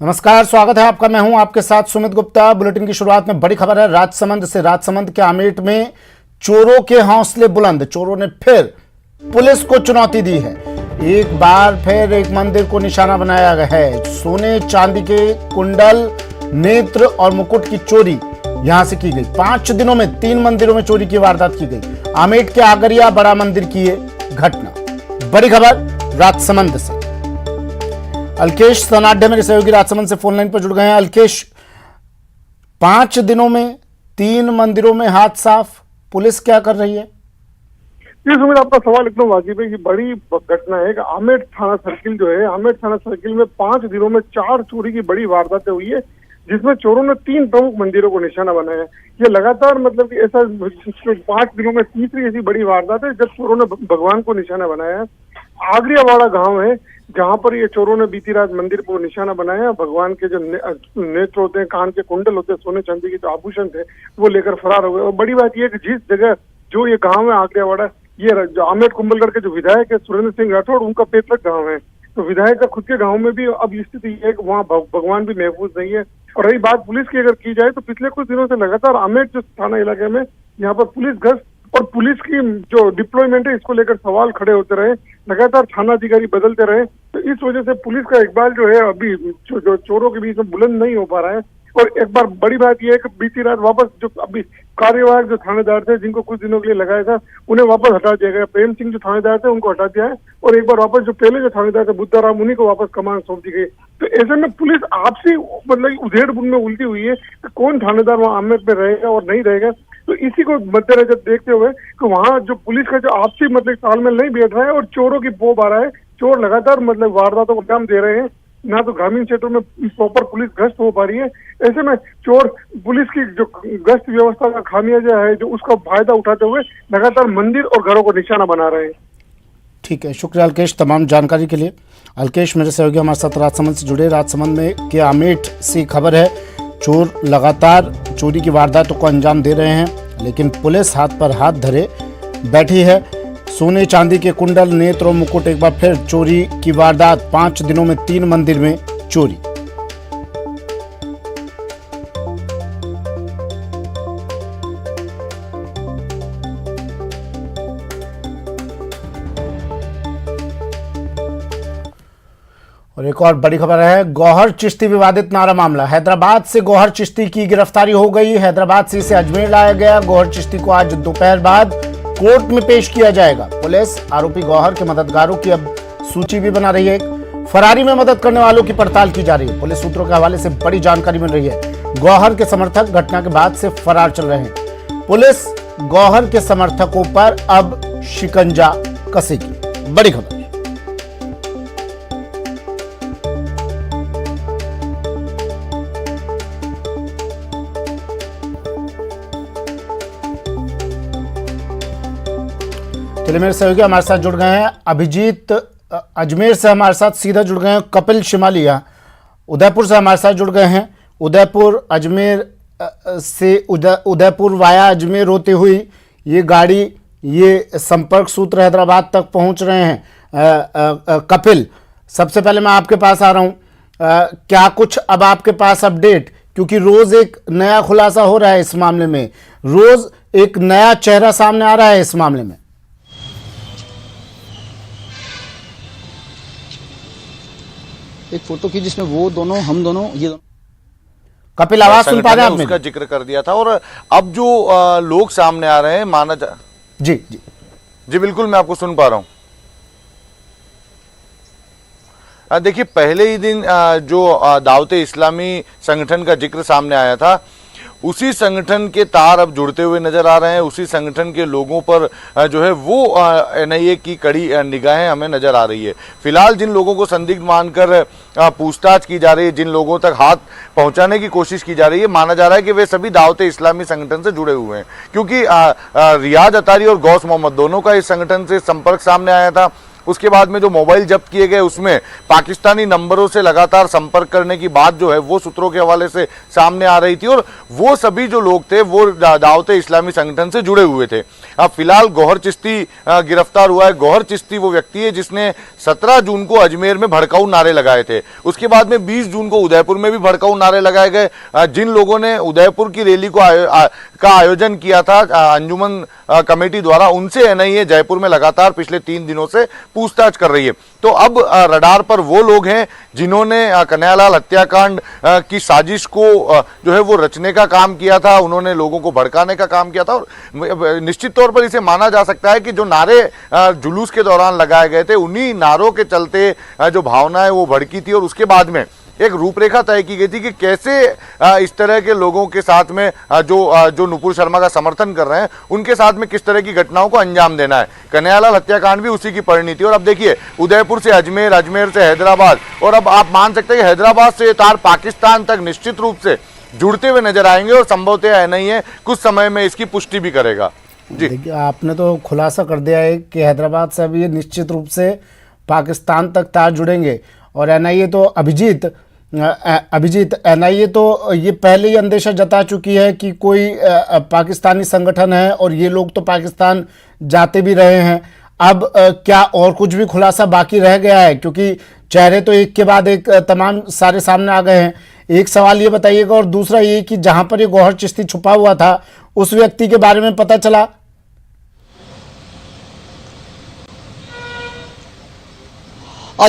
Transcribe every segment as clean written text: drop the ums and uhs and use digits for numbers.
नमस्कार, स्वागत है आपका। मैं हूं आपके साथ सुमित गुप्ता। बुलेटिन की शुरुआत में बड़ी खबर है राजसमंद से। राजसमंद के आमेट में चोरों के हौसले बुलंद। चोरों ने फिर पुलिस को चुनौती दी है। एक बार फिर एक मंदिर को निशाना बनाया गया है। सोने चांदी के कुंडल, नेत्र और मुकुट की चोरी यहां से की गई। 5 दिनों में 3 मंदिरों में चोरी की वारदात की गई। आमेट के आगरिया बड़ा मंदिर की ये घटना। बड़ी खबर राजसमंद से। अलकेश सनाड्य मेरे सहयोगी राजसमंद से फोन लाइन पर जुड़ गए हैं। अलकेश, 5 दिनों में 3 मंदिरों में हाथ साफ, पुलिस क्या कर रही है? जी सुमित, आपका सवाल एकदम वाजिब है। ये बड़ी घटना है कि आमेट थाना सर्किल जो है, आमेट थाना सर्किल में 5 दिनों में 4 चोरी की बड़ी वारदातें हुई है, जिसमें चोरों ने 3 प्रमुख मंदिरों को निशाना बनाया है। ये लगातार मतलब कि ऐसा 5 दिनों में तीसरी ऐसी बड़ी वारदात है जब चोरों ने भगवान को निशाना बनाया है। आगरियावाड़ा गांव है जहां पर ये चोरों ने बीती रात मंदिर को निशाना बनाया। भगवान के जो नेत्र होते हैं, कान के कुंडल होते हैं, सोने चांदी के जो आभूषण थे वो लेकर फरार हो गए। और बड़ी बात यह है कि जिस जगह जो ये गांव है आगरियावाड़ा, ये जो आमेट कुंभलगढ़ के जो विधायक है सुरेंद्र सिंह राठौड़, उनका पैतृक गांव है। तो विधायक का खुद के गांव में भी अब स्थिति है कि वहाँ भगवान भी महफूज नहीं है। और रही बात पुलिस की अगर की जाए तो पिछले कुछ दिनों से लगातार आमेट जो थाना इलाके में यहाँ पर पुलिस गश्त और पुलिस की जो डिप्लॉयमेंट है इसको लेकर सवाल खड़े होते रहे। लगातार थाना अधिकारी बदलते रहे, तो इस वजह से पुलिस का इकबाल जो है अभी जो चोरों के बीच में बुलंद नहीं हो पा रहा है। और एक बार बड़ी बात यह है कि बीती रात वापस जो अभी कार्यवाहक जो थानेदार थे जिनको कुछ दिनों के लिए लगाया था, उन्हें वापस हटा दिया गया। प्रेम सिंह जो थानेदार थे उनको हटा दिया है और एक बार वापस जो पहले जो थानेदार थे बुद्धाराम, उन्हीं को वापस कमान सौंप दी गई। तो ऐसे में पुलिस आपसी मतलब उधेड़-बुन में उलटी हुई है कि कौन थानेदार वहाँ आमेट में रहेगा और नहीं रहेगा। तो इसी को मद्देनजर देखते हुए कि वहाँ जो पुलिस का जो आपसी मतलब तालमेल नहीं बैठ रहा है और चोरों की पोब आ रहा है, चोर लगातार मतलब वारदातों को अंजाम दे रहे हैं, ना तो ग्रामीण क्षेत्रों में प्रॉपर पुलिस गश्त हो पा रही है। ऐसे में चोर पुलिस की जो गश्त व्यवस्था का खामियाजा है जो उसका फायदा उठाते हुए लगातार मंदिर और घरों को निशाना बना रहे हैं। ठीक है, शुक्रिया अलकेश तमाम जानकारी के लिए। अलकेश मेरे सहयोगी हमारे साथ राजसमंद से जुड़े। राजसमंद में के आमेट से खबर है, चोर लगातार चोरी की वारदातों को अंजाम दे रहे हैं, लेकिन पुलिस हाथ पर हाथ धरे बैठी है। सोने चांदी के कुंडल, नेत्र और मुकुट, एक बार फिर चोरी की वारदात। 5 दिनों में 3 मंदिर में चोरी। और एक और बड़ी खबर है, गौहर चिश्ती विवादित नारा मामला। हैदराबाद से गौहर चिश्ती की गिरफ्तारी हो गई। हैदराबाद से इसे अजमेर लाया गया। गौहर चिश्ती को आज दोपहर बाद कोर्ट में पेश किया जाएगा। पुलिस आरोपी गौहर के मददगारों की अब सूची भी बना रही है। फरारी में मदद करने वालों की पड़ताल की जा रही है। पुलिस सूत्रों के हवाले से बड़ी जानकारी मिल रही है। गौहर के समर्थक घटना के बाद से फरार चल रहे हैं। पुलिस गौहर के समर्थकों पर अब शिकंजा कसेगी। बड़ी खबर। चलिए, मेरे सहयोगी हमारे साथ जुड़ गए हैं। अभिजीत अजमेर से हमारे साथ सीधा जुड़ गए हैं। कपिल शिमालिया उदयपुर से हमारे साथ जुड़ गए हैं। उदयपुर अजमेर से उदयपुर वाया अजमेर होते हुई ये गाड़ी, ये संपर्क सूत्र हैदराबाद तक पहुंच रहे हैं। कपिल, सबसे पहले मैं आपके पास आ रहा हूं। क्या कुछ अब आपके पास अपडेट, क्योंकि रोज एक नया खुलासा हो रहा है इस मामले में, रोज एक नया चेहरा सामने आ रहा है इस मामले में। एक फोटो की जिसमें वो दोनों, हम दोनों, ये दोनों। कपिल, आवाज सुन पा रहे हैं आप? उसका जिक्र कर दिया था। और अब जो लोग सामने आ रहे हैं, माना जा जी जी जी बिल्कुल, मैं आपको सुन पा रहा हूं। देखिए, पहले ही दिन जो दावते इस्लामी संगठन का जिक्र सामने आया था, उसी संगठन के तार अब जुड़ते हुए नजर आ रहे हैं। उसी संगठन के लोगों पर जो है वो एनआईए की कड़ी निगाहें हमें नजर आ रही है। फिलहाल जिन लोगों को संदिग्ध मानकर पूछताछ की जा रही है, जिन लोगों तक हाथ पहुंचाने की कोशिश की जा रही है, माना जा रहा है कि वे सभी दावते इस्लामी संगठन से जुड़े हुए हैं। क्योंकि रियाज अतारी और गौस मोहम्मद दोनों का इस संगठन से संपर्क सामने आया था। उसके बाद में जो मोबाइल जब्त किए गए उसमें पाकिस्तानी नंबरों से लगातार संपर्क करने की बात जो है वो सूत्रों के हवाले से सामने आ रही थी और वो सभी जो लोग थे वो दावते इस्लामी संगठन से जुड़े हुए थे। अब फिलहाल गौहर चिश्ती गिरफ्तार हुआ है। गौहर चिश्ती वो व्यक्ति है जिसने 17 जून को अजमेर में भड़काऊ नारे लगाए थे। उसके बाद में 20 जून को उदयपुर में भी भड़काऊ नारे लगाए गए। जिन लोगों ने उदयपुर की रैली को का आयोजन किया था अंजुमन कमेटी द्वारा, उनसे एनआईए जयपुर में लगातार पिछले 3 दिनों से पूछताछ कर रही है। तो अब रडार पर वो लोग हैं जिन्होंने कन्हैयालाल हत्याकांड की साजिश को जो है वो रचने का काम किया था, उन्होंने लोगों को भड़काने का काम किया था। और निश्चित तौर पर इसे माना जा सकता है कि जो नारे जुलूस के दौरान लगाए गए थे, उन्हीं नारों के चलते जो भावनाएं वो भड़की थी और उसके बाद में एक रूपरेखा तय की गई थी कि कैसे इस तरह के लोगों के साथ में जो नुपुर शर्मा का समर्थन कर रहे हैं उनके साथ में किस तरह की घटनाओं को अंजाम देना है। कन्हैयालाल हत्याकांड भी उसी की परिणति। और अब देखिए उदयपुर से अजमेर, अजमेर से हैदराबाद, और अब आप मान सकते हैं कि हैदराबाद से ये तार पाकिस्तान तक निश्चित रूप से जुड़ते हुए नजर आएंगे और संभवतः एनआईए कुछ समय में इसकी पुष्टि भी करेगा। जी देखिए, आपने तो खुलासा कर दिया है कि हैदराबाद से अब ये निश्चित रूप से पाकिस्तान तक तार जुड़ेंगे। और एनआईए तो अभिजीत एनआईए तो ये पहले ही अंदेशा जता चुकी है कि कोई पाकिस्तानी संगठन है और ये लोग तो पाकिस्तान जाते भी रहे हैं। अब क्या और कुछ भी खुलासा बाकी रह गया है? क्योंकि चेहरे तो एक के बाद एक तमाम सारे सामने आ गए हैं। एक सवाल ये बताइएगा, और दूसरा ये कि जहां पर ये गौहर चिश्ती छुपा हुआ था उस व्यक्ति के बारे में पता चला?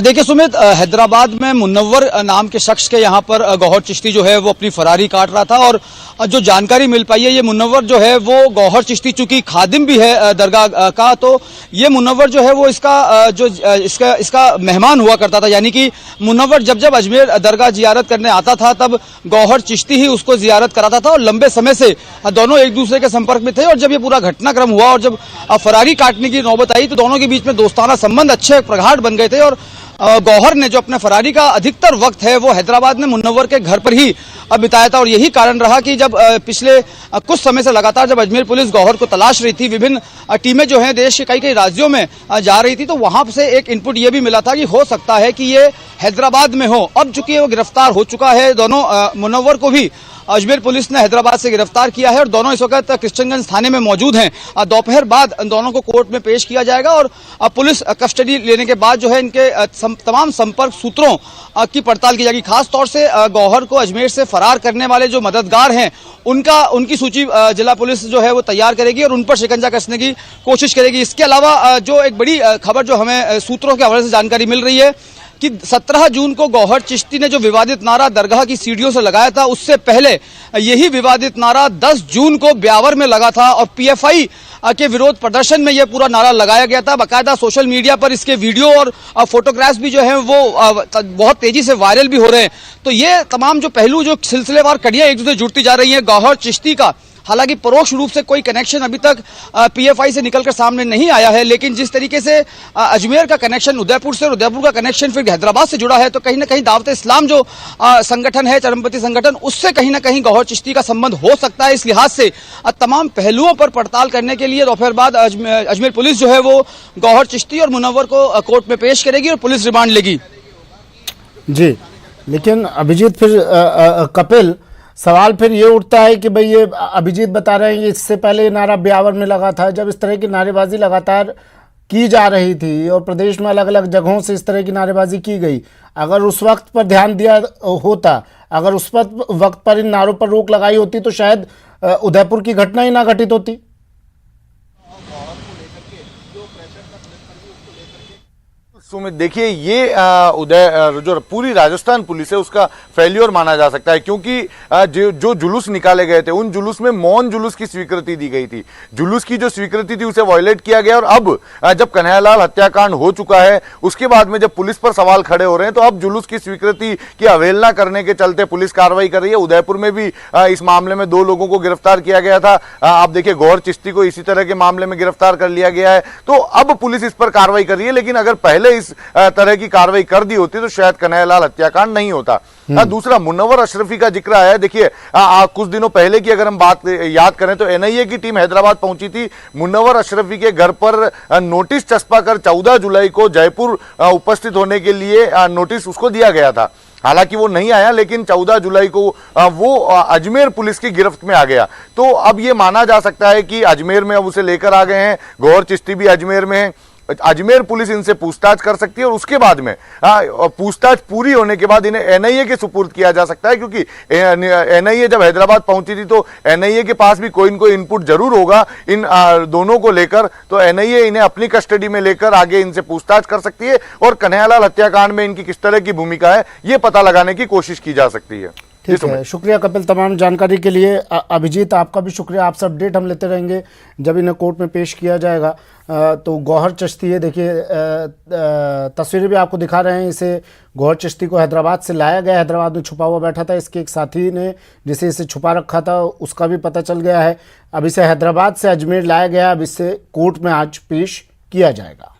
देखिए सुमित, हैदराबाद में मुनव्वर नाम के शख्स के यहाँ पर गौहर चिश्ती जो है वो अपनी फरारी काट रहा था। और जो जानकारी मिल पाई है, ये मुनव्वर जो है वो गौहर चिश्ती चूंकि खादिम भी है दरगाह का, तो ये मुनव्वर जो है वो इसका मेहमान हुआ करता था। यानी कि मुनव्वर जब जब अजमेर दरगाह जियारत करने आता था तब गौहर चिश्ती ही उसको जियारत कराता था और लंबे समय से दोनों एक दूसरे के संपर्क में थे। और जब ये पूरा घटनाक्रम हुआ और जब फरारी काटने की नौबत आई तो दोनों के बीच में दोस्ताना संबंध अच्छे प्रगाढ़ बन गए थे। और गौहर ने जो अपने फरारी का अधिकतर वक्त है वो हैदराबाद में मुनव्वर के घर पर ही बिताया था। और यही कारण रहा कि जब पिछले कुछ समय से लगातार जब अजमेर पुलिस गौहर को तलाश रही थी, विभिन्न टीमें जो हैं देश के कई कई राज्यों में जा रही थी, तो वहां से एक इनपुट ये भी मिला था कि हो सकता है कि ये हैदराबाद में हो। अब चूंकि वो गिरफ्तार हो चुका है, दोनों मुनव्वर को भी अजमेर पुलिस ने हैदराबाद से गिरफ्तार किया है और दोनों इस वक्त किशनगंज थाने में मौजूद हैं। दोपहर बाद दोनों को कोर्ट में पेश किया जाएगा और पुलिस कस्टडी लेने के बाद जो है इनके तमाम संपर्क सूत्रों की पड़ताल की जाएगी। खास तौर से गौहर को अजमेर से फरार करने वाले जो मददगार हैं उनकी सूची जिला पुलिस जो है वो तैयार करेगी और उन पर शिकंजा कसने की कोशिश करेगी। इसके अलावा जो एक बड़ी खबर जो हमें सूत्रों के हवाले से जानकारी मिल रही है कि 17 जून को गौहर चिश्ती ने जो विवादित नारा दरगाह की सीढ़ियों से लगाया था, उससे पहले यही विवादित नारा 10 जून को ब्यावर में लगा था और पीएफआई के विरोध प्रदर्शन में यह पूरा नारा लगाया गया था। बाकायदा सोशल मीडिया पर इसके वीडियो और फोटोग्राफ्स भी जो हैं वो बहुत तेजी से वायरल भी हो रहे हैं। तो ये तमाम जो पहलू, जो सिलसिलेवार कड़ियां एक दूसरे जुड़ती जा रही हैं गौहर चिश्ती का, हालांकि परोक्ष रूप से कोई कनेक्शन अभी तक पीएफआई से निकलकर सामने नहीं आया है, लेकिन जिस तरीके से अजमेर का कनेक्शन उदयपुर से और उदयपुर का कनेक्शन फिर हैदराबाद से जुड़ा है, तो कहीं ना कहीं दावत इस्लाम जो संगठन है, चरमपंथी संगठन, उससे कहीं ना कहीं गौहर चिश्ती का संबंध हो सकता है। इस लिहाज से तमाम पहलुओं पर पड़ताल करने के लिए दोपहर बाद अजमेर पुलिस जो है वो गौहर चिश्ती और मुनव्वर को कोर्ट में पेश करेगी और पुलिस रिमांड लेगी। जी, लेकिन अभिजीत फिर कपिल, सवाल फिर ये उठता है कि भाई ये अभिजीत बता रहे हैं इससे पहले ये नारा ब्यावर में लगा था। जब इस तरह की नारेबाजी लगातार की जा रही थी और प्रदेश में अलग अलग जगहों से इस तरह की नारेबाजी की गई, अगर उस वक्त पर ध्यान दिया होता, अगर उस वक्त पर इन नारों पर रोक लगाई होती तो शायद उदयपुर की घटना ही ना घटित होती। सुमित, देखिए ये जो पूरी राजस्थान पुलिस है उसका फेल्योर माना जा सकता है, क्योंकि जो जुलूस निकाले गए थे उन जुलूस में मौन जुलूस की स्वीकृति दी गई थी। जुलूस की जो स्वीकृति थी उसे वायलेट किया गया और अब जब कन्हैयालाल हत्याकांड हो चुका है उसके बाद में जब पुलिस पर सवाल खड़े हो रहे हैं तो अब जुलूस की स्वीकृति की अवहेलना करने के चलते पुलिस कार्रवाई कर रही है। उदयपुर में भी इस मामले में 2 लोगों को गिरफ्तार किया गया था। आप देखिए गौहर चिश्ती को इसी तरह के मामले में गिरफ्तार कर लिया गया है। तो अब पुलिस इस पर कार्रवाई कर रही है, लेकिन अगर पहले इस तरह की कार्रवाई कर दी होती तो शायद कन्हैयालाल हत्याकांड नहीं होता। दूसरा, मुनव्वर अशरफी का जिक्र आया है। देखिए कुछ दिनों पहले की अगर हम बात याद करें तो एनआईए की टीम हैदराबाद पहुंची थी। मुनव्वर अशरफी के घर पर नोटिस चस्पा कर 14 जुलाई को जयपुर उपस्थित होने के लिए नोटिस उसको दिया गया था। हालांकि वो नहीं आया, लेकिन 14 जुलाई को वो अजमेर पुलिस की गिरफ्त में आ गया। तो अब ये माना जा सकता है कि अजमेर में अब उसे लेकर आ गए हैं। गौहर चिश्ती भी अजमेर में है। अजमेर पुलिस इनसे पूछताछ कर सकती है और उसके बाद में पूछताछ पूरी होने के बाद इन्हें एनआईए के सुपुर्द किया जा सकता है, क्योंकि एनआईए जब हैदराबाद पहुंची थी तो एनआईए के पास भी कोई न कोई इनपुट जरूर होगा इन दोनों को लेकर। तो एनआईए इन्हें अपनी कस्टडी में लेकर आगे इनसे पूछताछ कर सकती है और कन्हैयालाल हत्याकांड में इनकी किस तरह की भूमिका है ये पता लगाने की कोशिश की जा सकती है। ठीक है, शुक्रिया कपिल तमाम जानकारी के लिए। अभिजीत, आपका भी शुक्रिया। आपसे अपडेट हम लेते रहेंगे जब इन्हें कोर्ट में पेश किया जाएगा। तो गौहर चिश्ती है, देखिए तस्वीरें भी आपको दिखा रहे हैं। इसे गौहर चिश्ती को हैदराबाद से लाया गया, हैदराबाद में छुपा हुआ बैठा था। इसके एक साथी ने जिसे इसे छुपा रखा था उसका भी पता चल गया है। अब इसे हैदराबाद से अजमेर लाया गया। अब इसे कोर्ट में आज पेश किया जाएगा।